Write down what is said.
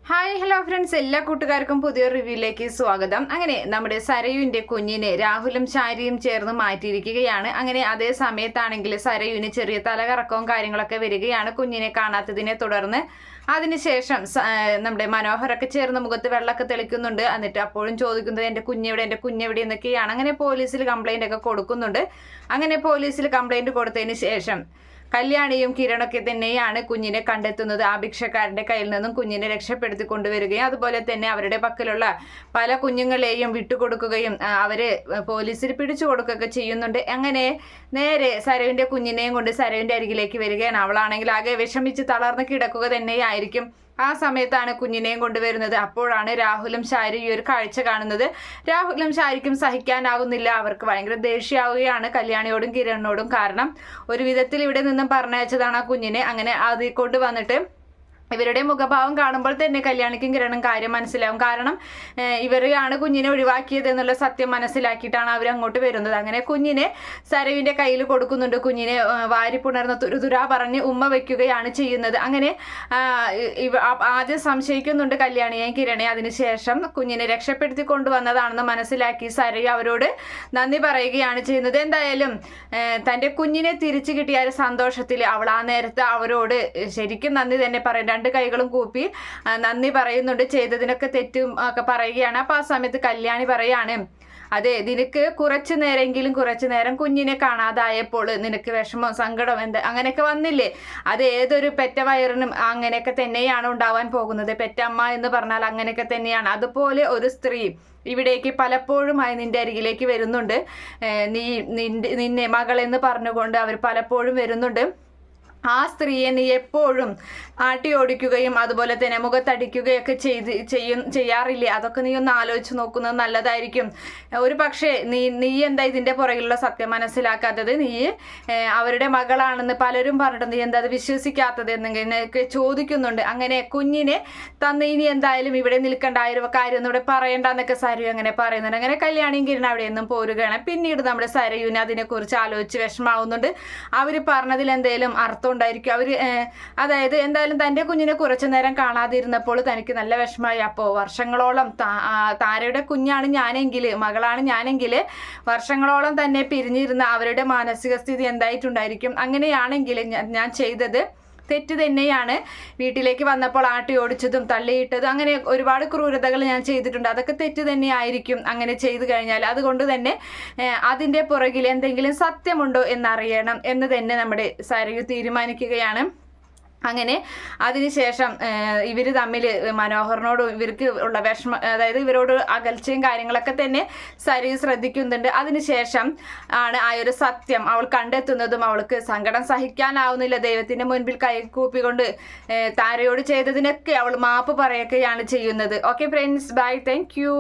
Hi hello friends, എല്ലാ കൂട്ടുകാർക്കും പുതിയൊരു റിവ്യൂയിലേക്ക് സ്വാഗതം. അങ്ങനെ നമ്മുടെ സരയുവിൻ്റെ കുഞ്ഞിനെ രാഹുലും ശാരിയും ചേർന്ന് മാറ്റിയിരിക്കുകയാണ്. അങ്ങനെ അതേ സമയത്താണെങ്കിൽ സരയുവിന് ചെറിയ തലകറക്കവും കാര്യങ്ങളൊക്കെ വരികയാണ് കുഞ്ഞിനെ കാണാത്തതിനെ തുടർന്ന്. അതിനുശേഷം നമ്മുടെ മനോഹരൊക്കെ ചേർന്ന് മുഖത്ത് വെള്ളമൊക്കെ തെളിക്കുന്നുണ്ട്. എന്നിട്ട് അപ്പോഴും ചോദിക്കുന്നത് എൻ്റെ കുഞ്ഞെവിടെ എന്നൊക്കെയാണ്. അങ്ങനെ പോലീസിൽ കംപ്ലൈൻ്റ് ഒക്കെ കൊടുക്കുന്നുണ്ട്. അങ്ങനെ പോലീസിൽ കംപ്ലൈൻറ്റ് കൊടുത്തതിന് ശേഷം കല്യാണിയും കിരണൊക്കെ തന്നെയാണ് കുഞ്ഞിനെ കണ്ടെത്തുന്നത്. ആ ഭിക്ഷക്കാരൻ്റെ കയ്യിൽ നിന്നും കുഞ്ഞിനെ രക്ഷപ്പെടുത്തി കൊണ്ടുവരികയും അതുപോലെ തന്നെ അവരുടെ പക്കലുള്ള പല കുഞ്ഞുങ്ങളെയും വിട്ടുകൊടുക്കുകയും അവരെ പോലീസിൽ പിടിച്ചു കൊടുക്കുകയൊക്കെ ചെയ്യുന്നുണ്ട്. അങ്ങനെ നേരെ സരവിൻ്റെ കുഞ്ഞിനെയും കൊണ്ട് സരവിൻ്റെ അരികിലേക്ക് വരികയാണ്. അവളാണെങ്കിൽ ആകെ വിഷമിച്ച് തളർന്ന് കിടക്കുക തന്നെയായിരിക്കും. ആ സമയത്താണ് കുഞ്ഞിനെയും കൊണ്ടുവരുന്നത്. അപ്പോഴാണ് രാഹുലും ശാരിയും ഈ ഒരു കാഴ്ച കാണുന്നത്. രാഹുലും ശാരിക്കും സഹിക്കാനാകുന്നില്ല. അവർക്ക് ഭയങ്കര ദേഷ്യമാവുകയാണ് കല്യാണിയോടും കിരണിനോടും. കാരണം ഒരു വിധത്തിൽ ഇവിടെ നിന്നും പറഞ്ഞയച്ചതാണ് ആ കുഞ്ഞിനെ. അങ്ങനെ അത് കൊണ്ടുവന്നിട്ട് ഇവരുടെ മുഖഭാവം കാണുമ്പോൾ തന്നെ കല്യാണിക്കും കിരണും കാര്യം മനസ്സിലാവും. കാരണം ഇവരെയാണ് കുഞ്ഞിനെ ഒഴിവാക്കിയത് എന്നുള്ള സത്യം മനസ്സിലാക്കിയിട്ടാണ് അവർ അങ്ങോട്ട് വരുന്നത്. അങ്ങനെ കുഞ്ഞിനെ സരവിൻ്റെ കയ്യിൽ കൊടുക്കുന്നുണ്ട്. കുഞ്ഞിനെ വാരിപ്പുണർന്ന് തുരുതുരാ പറഞ്ഞ് ഉമ്മ വയ്ക്കുകയാണ് ചെയ്യുന്നത്. അങ്ങനെ ആദ്യം സംശയിക്കുന്നുണ്ട് കല്യാണിയെയും കിരണെ. അതിനുശേഷം കുഞ്ഞിനെ രക്ഷപ്പെടുത്തി കൊണ്ടുവന്നതാണെന്ന് മനസ്സിലാക്കി സരയു അവരോട് നന്ദി പറയുകയാണ് ചെയ്യുന്നത്. എന്തായാലും തൻ്റെ കുഞ്ഞിനെ തിരിച്ചു കിട്ടിയ സന്തോഷത്തിൽ അവൾ ആ നേരത്തെ അവരോട് ശരിക്കും നന്ദി തന്നെ പറയും. രണ്ട് കൈകളും കൂപ്പി നന്ദി പറയുന്നുണ്ട്. ചെയ്തതിനൊക്കെ തെറ്റും ഒക്കെ പറയുകയാണ്. അപ്പോൾ ആ സമയത്ത് കല്യാണി പറയാണ്, അതെ, നിനക്ക് കുറച്ചു നേരം കുഞ്ഞിനെ കാണാതായപ്പോൾ നിനക്ക് വിഷമം സങ്കടം അങ്ങനെയൊക്കെ വന്നില്ലേ? അത് ഏതൊരു പെറ്റ വയറിനും അങ്ങനെയൊക്കെ തന്നെയാണ് ഉണ്ടാവാൻ പോകുന്നത്. പെറ്റമ്മ എന്ന് പറഞ്ഞാൽ അങ്ങനെയൊക്കെ തന്നെയാണ്. അതുപോലെ ഒരു സ്ത്രീ ഇവിടേക്ക് പലപ്പോഴുമായി നിന്റെ അരികിലേക്ക് വരുന്നുണ്ട്. നിന്നെ മകളെന്ന് പറഞ്ഞുകൊണ്ട് അവർ പലപ്പോഴും വരുന്നുണ്ട്. ആ സ്ത്രീയെ നീ എപ്പോഴും ആട്ടി ഓടിക്കുകയും അതുപോലെ തന്നെ മുഖത്തടിക്കുകയൊക്കെ ചെയ്യാറില്ലേ? അതൊക്കെ നീ ഒന്ന് ആലോചിച്ച് നോക്കുന്നത് നല്ലതായിരിക്കും. ഒരു പക്ഷേ നീ എന്താ ഇതിൻ്റെ പുറകിലുള്ള സത്യം മനസ്സിലാക്കാത്തത്? നീ അവരുടെ മകളാണെന്ന് പലരും പറഞ്ഞിട്ട് നീ എന്താ അത് വിശ്വസിക്കാത്തത് എന്നൊക്കെ ചോദിക്കുന്നുണ്ട്. അങ്ങനെ കുഞ്ഞിനെ തന്ന് ഇനി എന്തായാലും ഇവിടെ നിൽക്കേണ്ട കാര്യം ഒന്നും ഇവിടെ പറയണ്ടെന്നൊക്കെ സരയു അങ്ങനെ പറയുന്നുണ്ട്. അങ്ങനെ കല്യാണിയും കിരണ അവിടെ നിന്നും പോരുകയാണ്. പിന്നീട് നമ്മുടെ സരയുവിന് അതിനെക്കുറിച്ച് ആലോചിച്ച് വിഷമാവുന്നുണ്ട്. അവർ പറഞ്ഞതിൽ എന്തെങ്കിലും അർത്ഥം ഉണ്ടായിരിക്കും. അതായത് എന്തായാലും തൻ്റെ കുഞ്ഞിനെ കുറച്ചു നേരം കാണാതിരുന്നപ്പോൾ തനിക്ക് നല്ല വിഷമമായി. അപ്പോൾ വർഷങ്ങളോളം താരയുടെ കുഞ്ഞാണ് മകളാണ് ഞാനെങ്കിൽ വർഷങ്ങളോളം തന്നെ പിരിഞ്ഞിരുന്ന അവരുടെ മാനസിക സ്ഥിതി എന്തായിട്ടുണ്ടായിരിക്കും? അങ്ങനെയാണെങ്കിൽ ഞാൻ ചെയ്തത് തെറ്റ് തന്നെയാണ്. വീട്ടിലേക്ക് വന്നപ്പോൾ ആട്ടി ഓടിച്ചതും തള്ളിയിട്ടതും അങ്ങനെ ഒരുപാട് ക്രൂരതകൾ ഞാൻ ചെയ്തിട്ടുണ്ട്. അതൊക്കെ തെറ്റ് തന്നെയായിരിക്കും അങ്ങനെ ചെയ്തു കഴിഞ്ഞാൽ. അതുകൊണ്ട് തന്നെ അതിൻ്റെ പുറകിൽ എന്തെങ്കിലും സത്യമുണ്ടോ എന്നറിയണം എന്ന് തന്നെ നമ്മുടെ സരയു തീരുമാനിക്കുകയാണ്. അങ്ങനെ അതിനുശേഷം ഇവർ തമ്മിൽ മനോഹറിനോട് ഇവർക്ക് ഉള്ള അതായത് ഇവരോട് അകൽച്ചയും കാര്യങ്ങളൊക്കെ തന്നെ സരയു ശ്രദ്ധിക്കുന്നുണ്ട്. അതിനുശേഷം ആണ് ആ ഒരു സത്യം അവൾ കണ്ടെത്തുന്നതും. അവൾക്ക് സങ്കടം സഹിക്കാനാവുന്നില്ല. ദൈവത്തിൻ്റെ മുൻപിൽ കൈകൂപ്പിക്കൊണ്ട് താരയോട് ചെയ്തതിനൊക്കെ അവൾ മാപ്പ് പറയുകയാണ് ചെയ്യുന്നത്. Okay friends, bye, thank U.